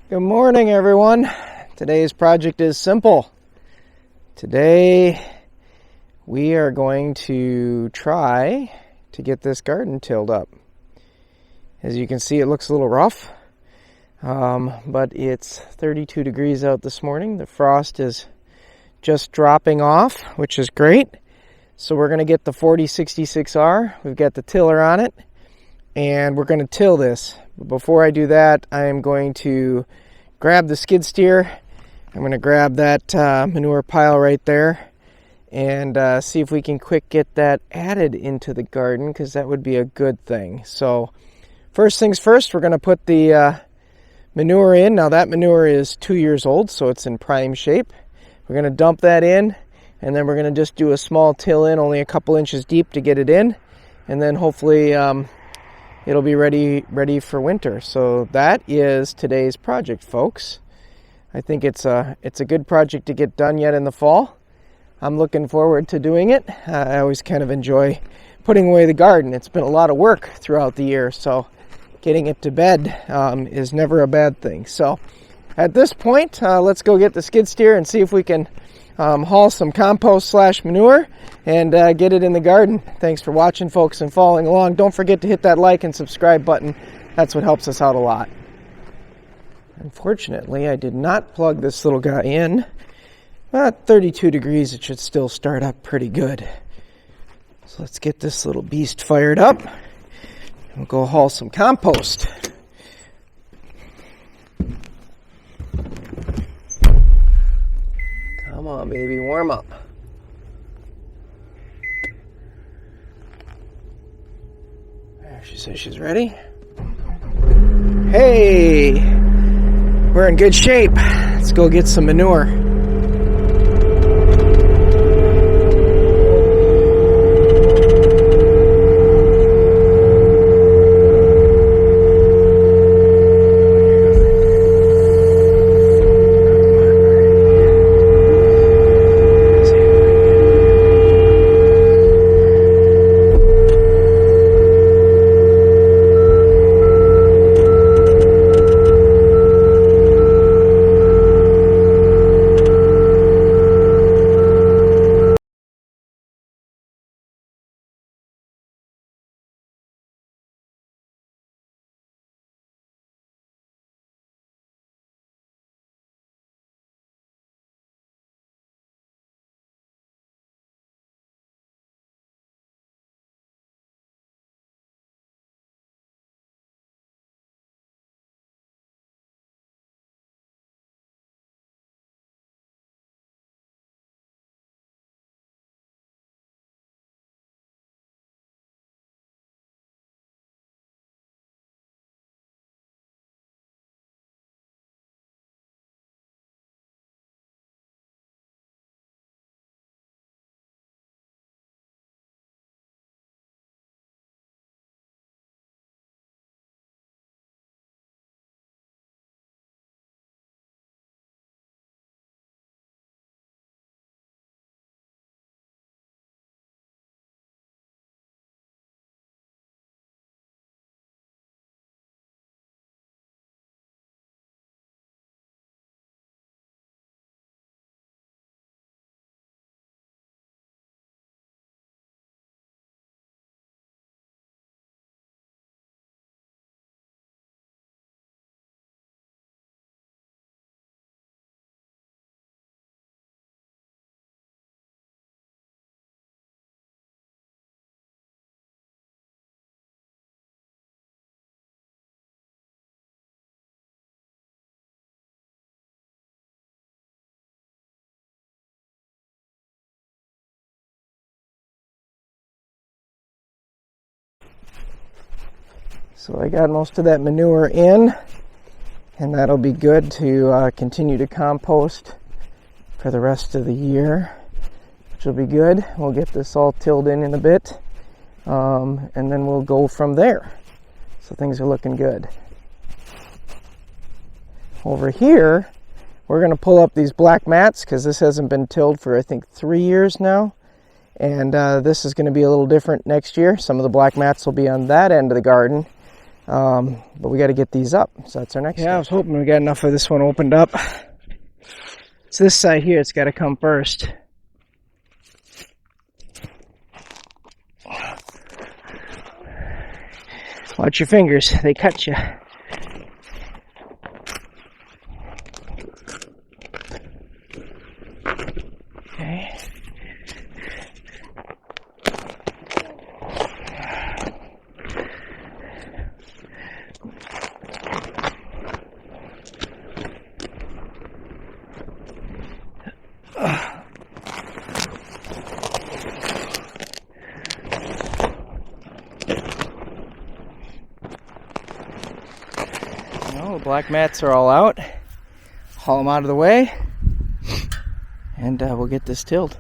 Good morning, everyone. Today's project is simple. Today we are going to try to get this garden tilled up. As you can see, it looks a little rough, but it's 32 degrees out this morning. The frost is just dropping off, which is great. So we're going to get the 4066R. We've got the tiller on it, and we're going to till this. But before I do that, I am going to grab the skid steer. I'm going to grab that manure pile right there and see if we can quick get that added into the garden, because that would be a good thing. So first things first, we're going to put the manure in. Now that manure is 2 years old, so it's in prime shape. We're going to dump that in, and then we're going to just do a small till in, only a couple inches deep to get it in, and then hopefully it'll be ready for winter. So that is today's project, folks. I think it's a good project to get done yet in the fall. I'm looking forward to doing it. I always kind of enjoy putting away the garden. It's been a lot of work throughout the year, so getting it to bed is never a bad thing. So at this point, let's go get the skid steer and see if we can haul some compost / manure and get it in the garden. Thanks for watching, folks, and following along. Don't forget to hit that like and subscribe button. That's what helps us out a lot. Unfortunately, I did not plug this little guy in. At 32 degrees, it should still start up pretty good. So let's get this little beast fired up. We'll go haul some compost. Come on, baby, warm up. There, she says she's ready. Hey, we're in good shape. Let's go get some manure. So I got most of that manure in, and that'll be good to continue to compost for the rest of the year, which will be good. We'll get this all tilled in a bit, and then we'll go from there. So things are looking good. Over here, we're going to pull up these black mats because this hasn't been tilled for, I think, 3 years now. And this is going to be a little different next year. Some of the black mats will be on that end of the garden. But we got to get these up, so that's our next step. I was hoping we got enough of this one opened up. It's this side here, it's got to come first. Watch your fingers, they cut you. Okay. The black mats are all out. Haul them out of the way, and we'll get this tilled.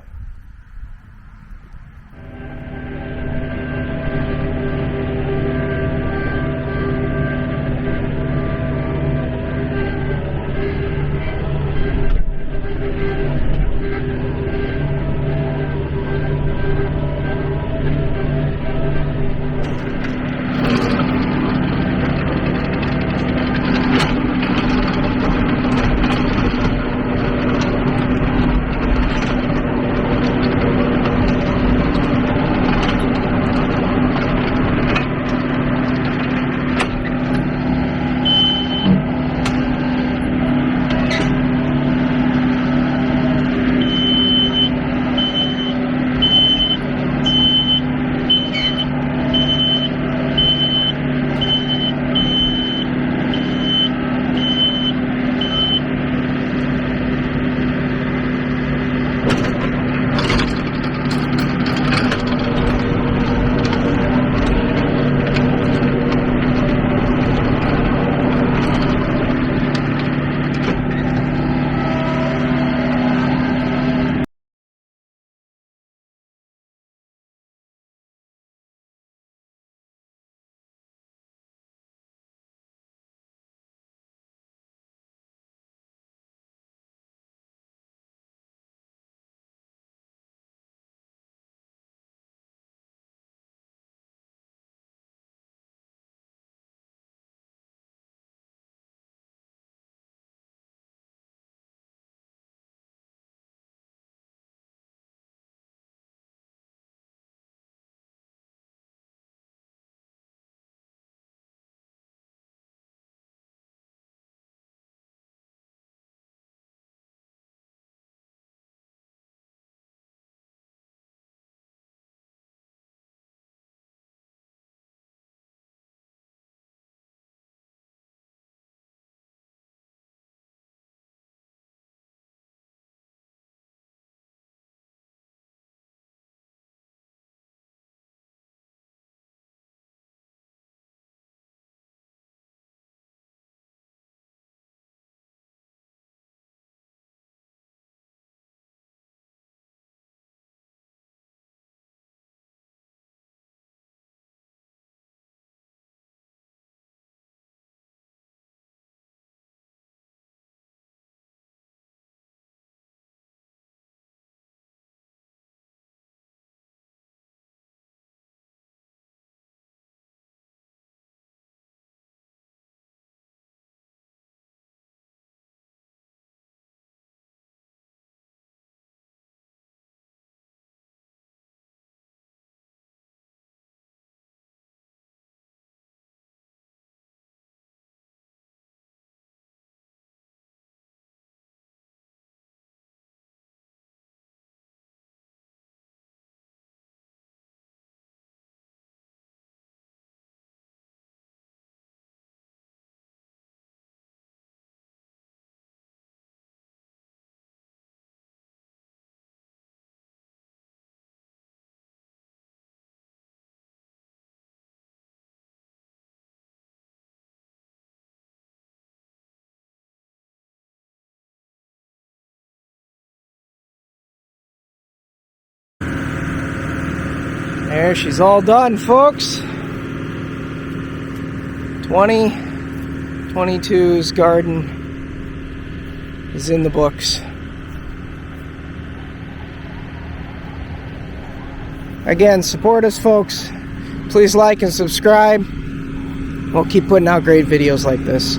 There, she's all done, folks. 2022's garden is in the books. Again, support us, folks. Please like and subscribe. We'll keep putting out great videos like this.